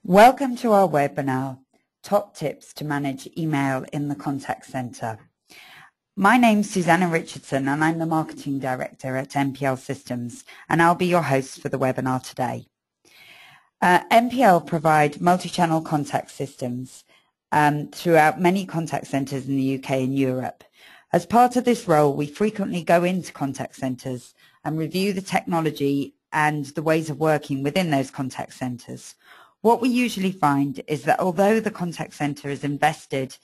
Welcome to our webinar, Top Tips to Manage Email in the Contact Center. My name's Susanna Richardson and I'm the Marketing Director at MPL Systems, and I'll be your host for the webinar today. MPL provide multi-channel contact systems throughout many contact centers in the UK and Europe. As part of this role, we frequently go into contact centers and review the technology and the ways of working within those contact centers. What we usually find is that although the contact center has invested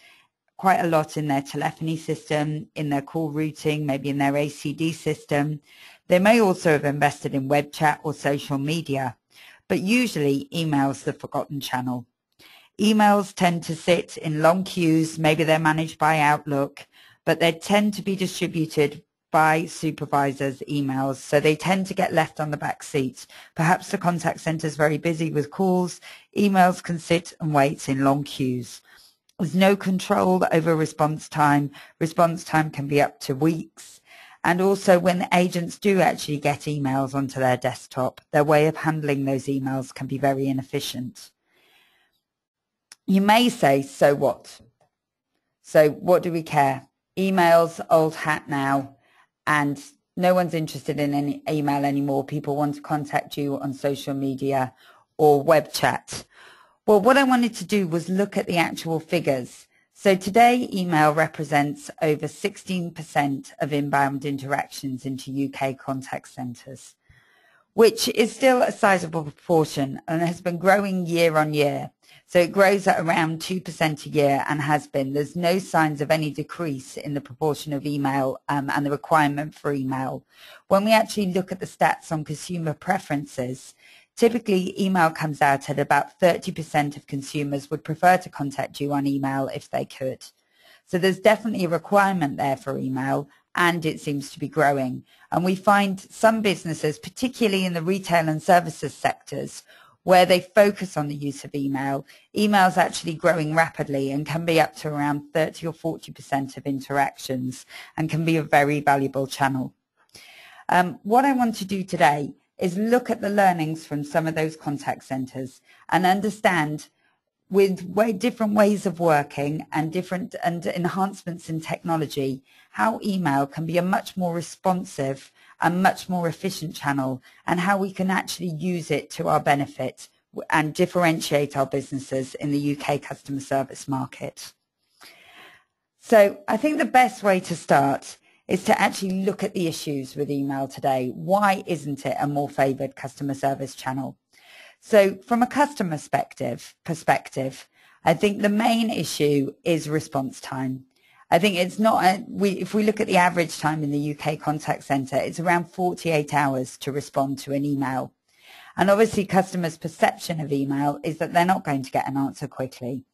quite a lot in their telephony system, in their call routing, maybe in their ACD system, they may also have invested in web chat or social media, but usually email's the forgotten channel. Emails tend to sit in long queues, maybe they're managed by Outlook, but they tend to be distributed by supervisors' emails, so they tend to get left on the back seat. Perhaps the contact center is very busy with calls. Emails can sit and wait in long queues. There's no control over response time. Response time can be up to weeks. And also when the agents do actually get emails onto their desktop, their way of handling those emails can be very inefficient. You may say, so what? So what do we care? Email's old hat now. And no one's interested in any email anymore. People want to contact you on social media or web chat. Well, what I wanted to do was look at the actual figures. So today, email represents over 16% of inbound interactions into UK contact centres, which is still a sizable proportion and has been growing year on year. So it grows at around 2% a year and has been. There's no signs of any decrease in the proportion of email and the requirement for email. When we actually look at the stats on consumer preferences, typically email comes out at about 30% of consumers would prefer to contact you on email if they could. So there's definitely a requirement there for email, and it seems to be growing. And we find some businesses, particularly in the retail and services sectors, where they focus on the use of email, email's actually growing rapidly and can be up to around 30 or 40% of interactions and can be a very valuable channel. What I want to do today is look at the learnings from some of those contact centers and understand with different ways of working and enhancements in technology, how email can be a much more responsive and much more efficient channel, and how we can actually use it to our benefit and differentiate our businesses in the UK customer service market. So I think the best way to start is to actually look at the issues with email today. Why isn't it a more favoured customer service channel? So from a customer perspective, I think the main issue is response time. I think it's not, if we look at the average time in the UK contact centre, it's around 48 hours to respond to an email. And obviously customers' perception of email is that they're not going to get an answer quickly.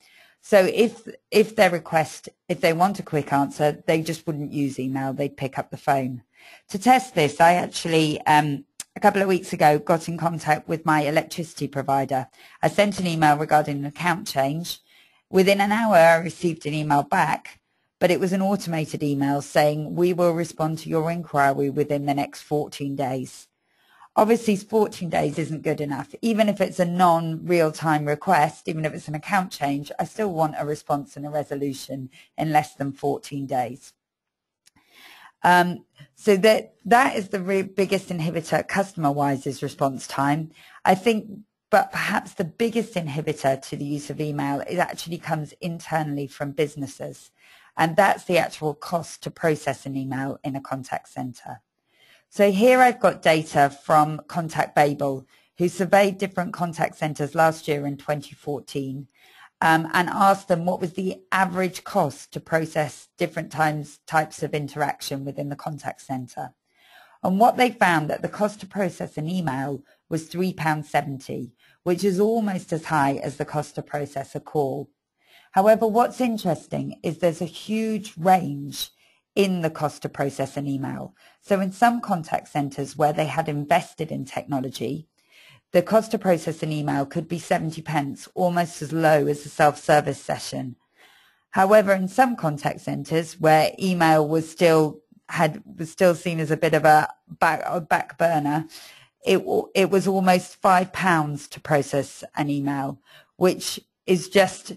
So if they want a quick answer, they just wouldn't use email, they'd pick up the phone. To test this, I actually, a couple of weeks ago, got in contact with my electricity provider. I sent an email regarding an account change. Within an hour, I received an email back, but it was an automated email saying, we will respond to your inquiry within the next 14 days. Obviously, 14 days isn't good enough. Even if it's a non-real-time request, even if it's an account change, I still want a response and a resolution in less than 14 days. So that is the biggest inhibitor customer-wise is response time. I think, but perhaps the biggest inhibitor to the use of email actually comes internally from businesses. And that's the actual cost to process an email in a contact center. So here I've got data from Contact Babel, who surveyed different contact centers last year in 2014. And asked them what was the average cost to process different types of interaction within the contact centre. And what they found that the cost to process an email was £3.70, which is almost as high as the cost to process a call. However, what's interesting is there's a huge range in the cost to process an email. So in some contact centres where they had invested in technology, the cost to process an email could be 70 pence, almost as low as a self-service session. However, in some contact centres where email was still seen as a bit of a back burner, it was almost £5 to process an email, which is just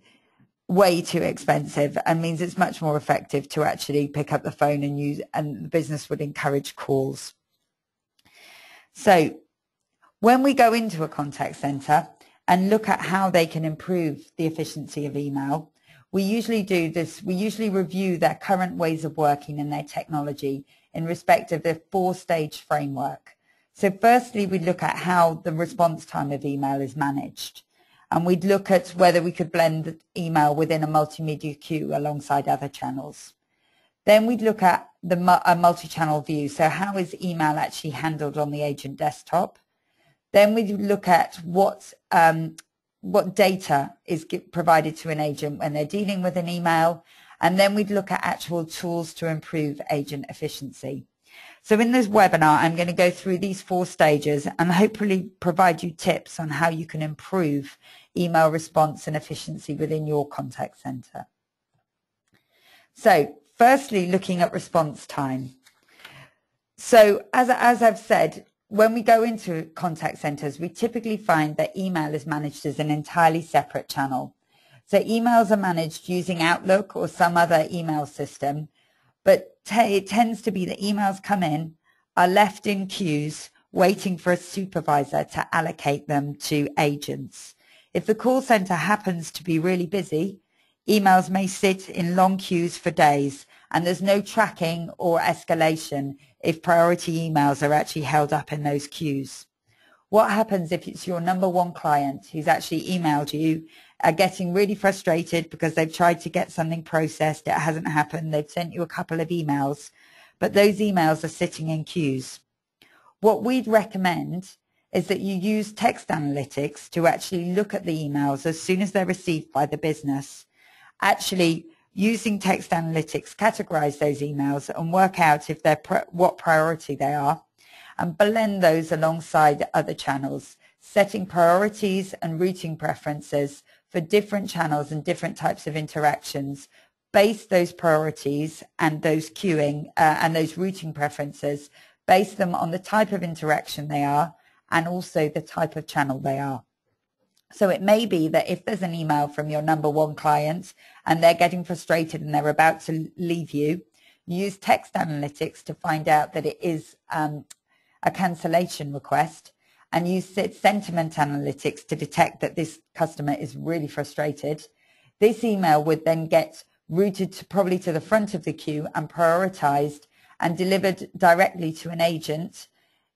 way too expensive and means it's much more effective to actually pick up the phone and use, and the business would encourage calls. So when we go into a contact center and look at how they can improve the efficiency of email, we usually do this. We usually review their current ways of working and their technology in respect of the 4-stage framework. So firstly, we look at how the response time of email is managed. And we'd look at whether we could blend email within a multimedia queue alongside other channels. Then we'd look at a multi-channel view. So how is email actually handled on the agent desktop? Then we'd look at what data is provided to an agent when they're dealing with an email. And then we'd look at actual tools to improve agent efficiency. So in this webinar, I'm going to go through these 4 stages and hopefully provide you tips on how you can improve email response and efficiency within your contact center. So firstly, looking at response time. So as I've said, when we go into contact centers, we typically find that email is managed as an entirely separate channel. So emails are managed using Outlook or some other email system, but it tends to be that emails come in, are left in queues, waiting for a supervisor to allocate them to agents. If the call center happens to be really busy, emails may sit in long queues for days, and there's no tracking or escalation if priority emails are actually held up in those queues. What happens if it's your number 1 client who's actually emailed you, are getting really frustrated because they've tried to get something processed, it hasn't happened, they've sent you a couple of emails, but those emails are sitting in queues? What we'd recommend is that you use text analytics to actually look at the emails as soon as they're received by the business. Actually, using text analytics, categorize those emails and work out if they're what priority they are, and blend those alongside other channels, setting priorities and routing preferences for different channels and different types of interactions. Base those priorities and those queuing and those routing preferences, base them on the type of interaction they are and also the type of channel they are. So it may be that if there's an email from your number 1 client and they're getting frustrated and they're about to leave you, use text analytics to find out that it is a cancellation request, and use sentiment analytics to detect that this customer is really frustrated. This email would then get routed probably to the front of the queue and prioritized and delivered directly to an agent.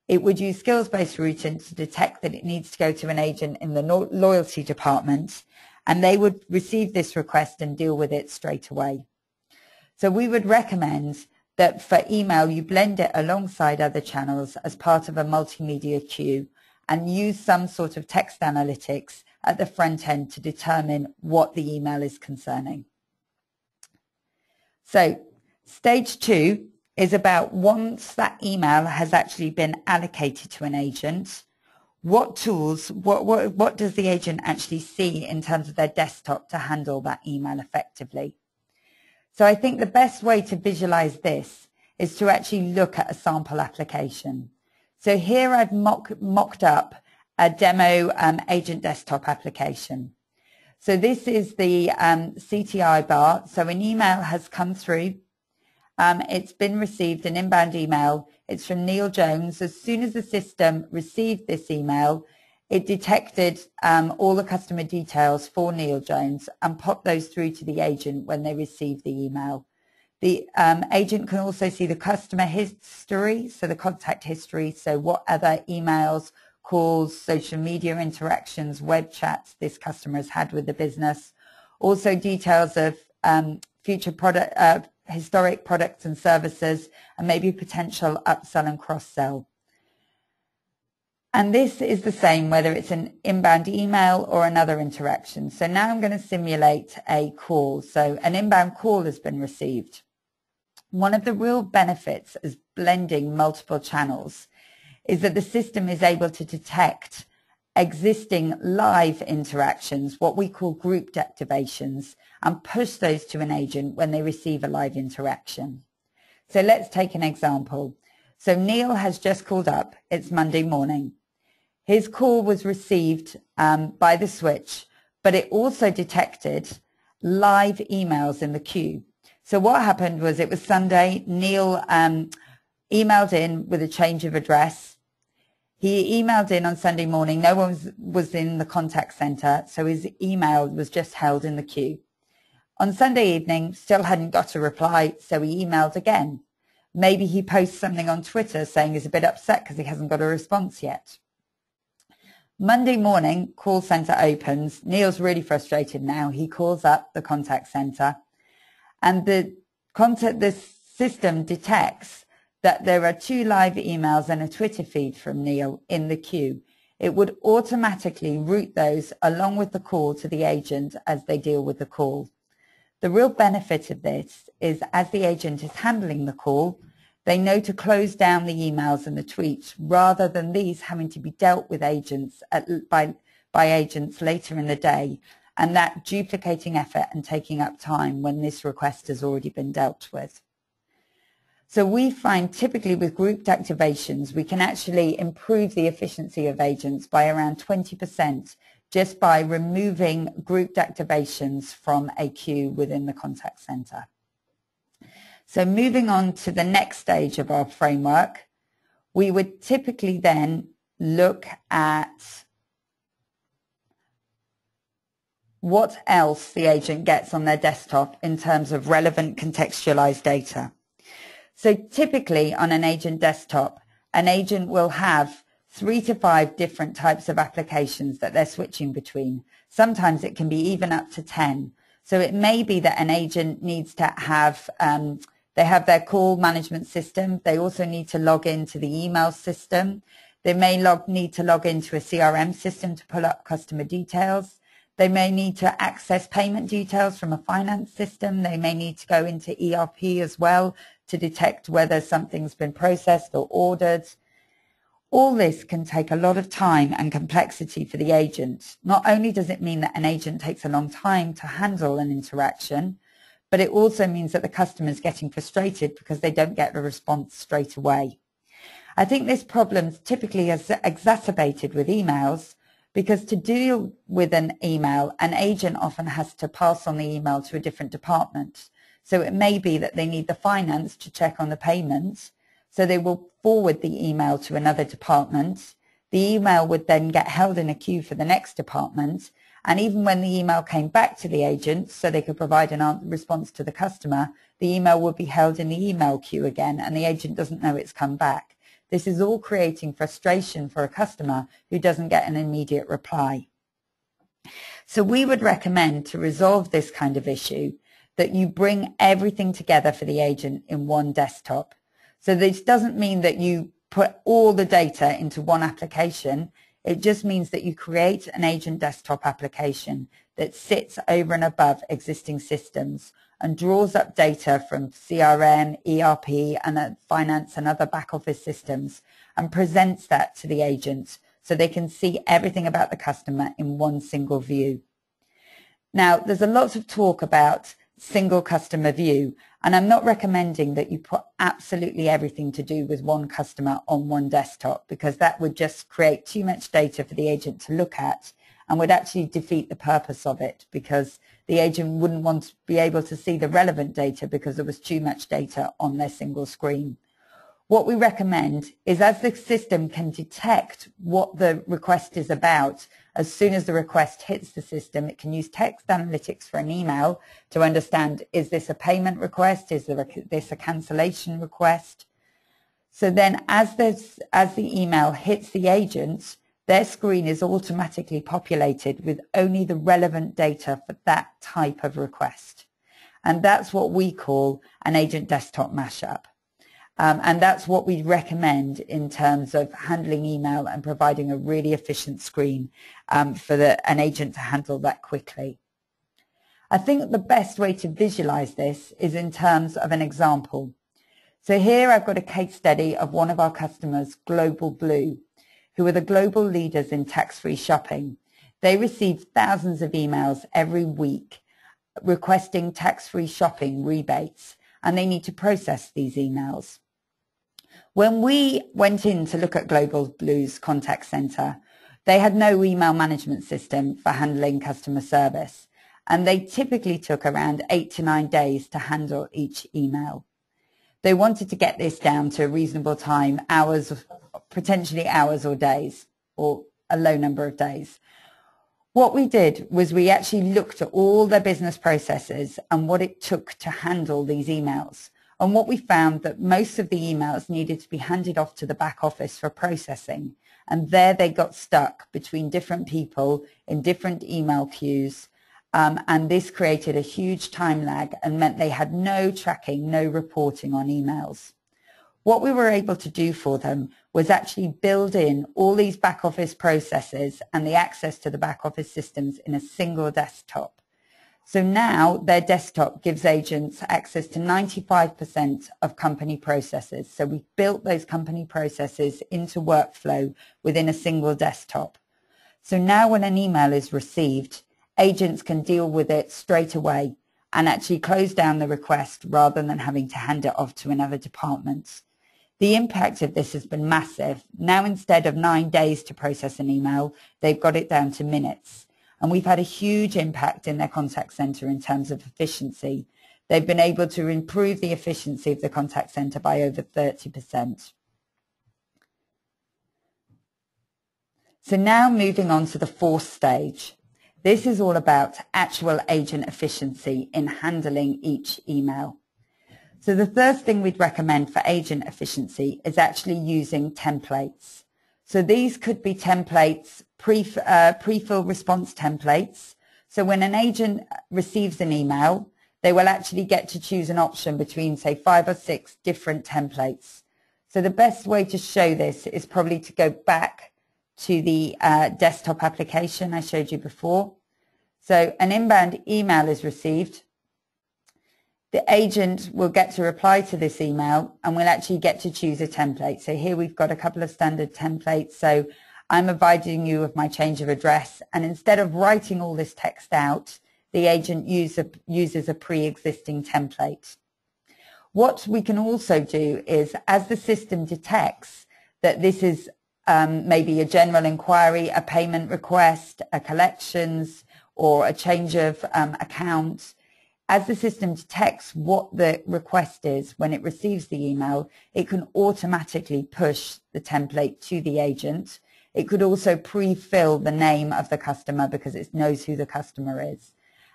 It would use skills-based routing to detect that it needs to go to an agent in the loyalty department, and they would receive this request and deal with it straight away. So we would recommend that for email, you blend it alongside other channels as part of a multimedia queue and use some sort of text analytics at the front end to determine what the email is concerning. So stage 2 is about once that email has actually been allocated to an agent, what tools, what does the agent actually see in terms of their desktop to handle that email effectively? So I think the best way to visualize this is to actually look at a sample application. So here I've mocked up a demo agent desktop application. So this is the CTI bar. So an email has come through. It's been received, an inbound email. It's from Neil Jones. As soon as the system received this email, it detected all the customer details for Neil Jones and popped those through to the agent when they received the email. The agent can also see the customer history, so the contact history, so what other emails, calls, social media interactions, web chats this customer has had with the business. Also details of future product, historic products and services, and maybe potential upsell and cross-sell. And this is the same whether it's an inbound email or another interaction. So now I'm going to simulate a call. So an inbound call has been received. One of the real benefits of blending multiple channels is that the system is able to detect existing live interactions, what we call grouped activations, and push those to an agent when they receive a live interaction. So let's take an example. So Neil has just called up. It's Monday morning. His call was received by the switch, but it also detected live emails in the queue. So what happened was, it was Sunday. Neil emailed in with a change of address. He emailed in on Sunday morning. No one was in the contact center, so his email was just held in the queue. On Sunday evening, still hadn't got a reply, so he emailed again. Maybe he posts something on Twitter saying he's a bit upset because he hasn't got a response yet. Monday morning, call center opens. Neil's really frustrated now. He calls up the contact center, and the system detects that there are 2 live emails and a Twitter feed from Neil in the queue. It would automatically route those along with the call to the agent as they deal with the call. The real benefit of this is, as the agent is handling the call, they know to close down the emails and the tweets, rather than these having to be dealt with agents by agents later in the day, and that duplicating effort and taking up time when this request has already been dealt with. So we find, typically with grouped activations, we can actually improve the efficiency of agents by around 20%, just by removing grouped activations from a queue within the contact center. So moving on to the next stage of our framework, we would typically then look at what else the agent gets on their desktop in terms of relevant contextualized data. So typically on an agent desktop, an agent will have 3 to 5 different types of applications that they're switching between. Sometimes it can be even up to 10. So it may be that an agent needs to have, they have their call management system. They also need to log into the email system. They may need to log into a CRM system to pull up customer details. They may need to access payment details from a finance system. They may need to go into ERP as well to detect whether something's been processed or ordered. All this can take a lot of time and complexity for the agent. Not only does it mean that an agent takes a long time to handle an interaction, but it also means that the customer is getting frustrated because they don't get a response straight away. I think this problem typically is exacerbated with emails, because to deal with an email, an agent often has to pass on the email to a different department. So it may be that they need the finance to check on the payments, so they will forward the email to another department. The email would then get held in a queue for the next department, and even when the email came back to the agent so they could provide an response to the customer, the email would be held in the email queue again, and the agent doesn't know it's come back. This is all creating frustration for a customer who doesn't get an immediate reply. So we would recommend, to resolve this kind of issue, that you bring everything together for the agent in one desktop. So this doesn't mean that you put all the data into one application. It just means that you create an agent desktop application that sits over and above existing systems and draws up data from CRM, ERP, and finance and other back office systems, and presents that to the agent so they can see everything about the customer in one single view. Now, there's a lot of talk about single customer view, and I'm not recommending that you put absolutely everything to do with one customer on one desktop, because that would just create too much data for the agent to look at and would actually defeat the purpose of it, because the agent wouldn't want to be able to see the relevant data because there was too much data on their single screen. What we recommend is, as the system can detect what the request is about, as soon as the request hits the system, it can use text analytics for an email to understand, is this a payment request? Is this a cancellation request? So then as the email hits the agent, their screen is automatically populated with only the relevant data for that type of request. And that's what we call an agent desktop mashup. And that's what we recommend in terms of handling email and providing a really efficient screen for an agent to handle that quickly. I think the best way to visualize this is in terms of an example. So here I've got a case study of one of our customers, Global Blue, who are the global leaders in tax-free shopping. They receive thousands of emails every week requesting tax-free shopping rebates, and they need to process these emails. When we went in to look at Global Blue's contact center, They had no email management system for handling customer service, and they typically took around 8 to 9 days to handle each email. They wanted to get this down to a reasonable time, hours, potentially hours or days, or a low number of days. What we did was we actually looked at all their business processes and what it took to handle these emails. And what we found that most of the emails needed to be handed off to the back office for processing. And there they got stuck between different people in different email queues. And this created a huge time lag and meant they had no tracking, no reporting on emails. What we were able to do for them was actually build in all these back office processes and the access to the back office systems in a single desktop. So now their desktop gives agents access to 95% of company processes. So we've built those company processes into workflow within a single desktop. So now when an email is received, agents can deal with it straight away and actually close down the request rather than having to hand it off to another department. The impact of this has been massive. Now instead of 9 days to process an email, they've got it down to minutes. And we've had a huge impact in their contact center in terms of efficiency. They've been able to improve the efficiency of the contact center by over 30%. So now moving on to the fourth stage. This is all about actual agent efficiency in handling each email. So the first thing we'd recommend for agent efficiency is actually using templates. So these could be templates, pre-fill response templates. So when an agent receives an email, they will actually get to choose an option between, say, 5 or 6 different templates. So the best way to show this is probably to go back to the desktop application I showed you before. So an inbound email is received. The agent will get to reply to this email and will actually get to choose a template. So here we've got a couple of standard templates. So I'm advising you of my change of address. And instead of writing all this text out, the agent uses a pre-existing template. What we can also do is, as the system detects that this is maybe a general inquiry, a payment request, a collections, or a change of account, as the system detects what the request is when it receives the email, it can automatically push the template to the agent. It could also pre-fill the name of the customer because it knows who the customer is.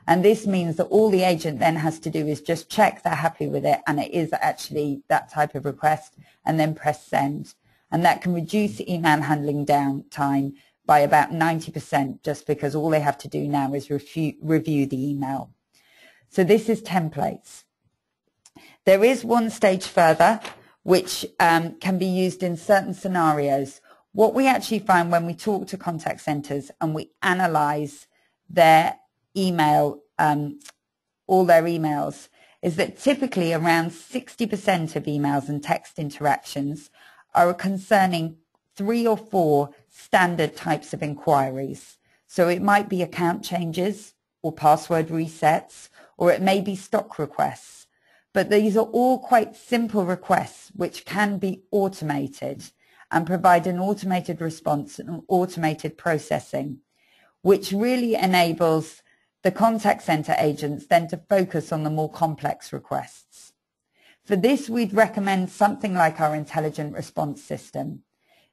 And this means that all the agent then has to do is just check they're happy with it and it is actually that type of request, and then press send. And that can reduce email handling time by about 90% just because all they have to do now is review the email. So this is templates. There is one stage further which can be used in certain scenarios. What we actually find when we talk to contact centers and we analyze their email, all their emails, is that typically around 60% of emails and text interactions are concerning 3 or 4 standard types of inquiries. So it might be account changes or password resets, or it may be stock requests. But these are all quite simple requests which can be automated and provide an automated response and automated processing, which really enables the contact center agents then to focus on the more complex requests. For this, we'd recommend something like our intelligent response system.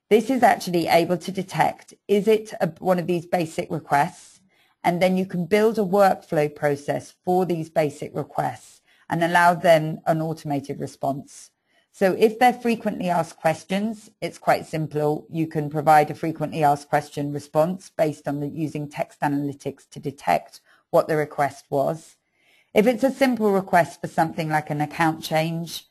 This is actually able to detect, is it one of these basic requests? And then you can build a workflow process for these basic requests and allow them an automated response. So if they're frequently asked questions, it's quite simple. You can provide a frequently asked question response based on using text analytics to detect what the request was. If it's a simple request for something like an account change,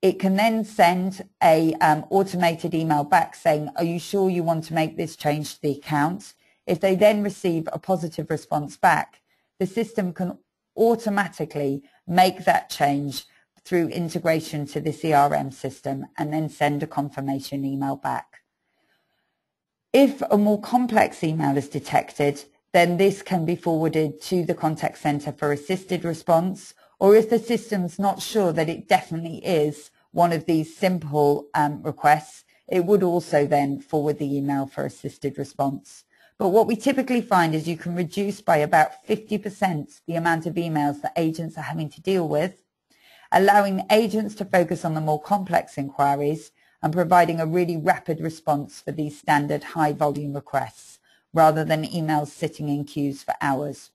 it can then send a automated email back saying, are you sure you want to make this change to the account? If they then receive a positive response back, the system can automatically make that change through integration to the CRM system and then send a confirmation email back. If a more complex email is detected, then this can be forwarded to the contact center for assisted response, or if the system's not sure that it definitely is one of these simple requests, it would also then forward the email for assisted response. But what we typically find is you can reduce by about 50% the amount of emails that agents are having to deal with, allowing agents to focus on the more complex inquiries and providing a really rapid response for these standard high volume requests, rather than emails sitting in queues for hours.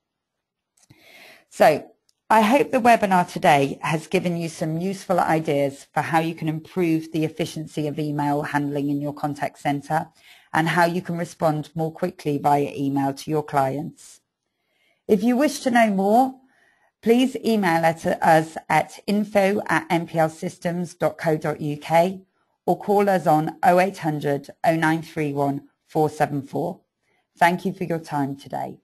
So I hope the webinar today has given you some useful ideas for how you can improve the efficiency of email handling in your contact center and how you can respond more quickly via email to your clients. If you wish to know more, please email us at info@mplsystems.co.uk or call us on 0800 0931 474. Thank you for your time today.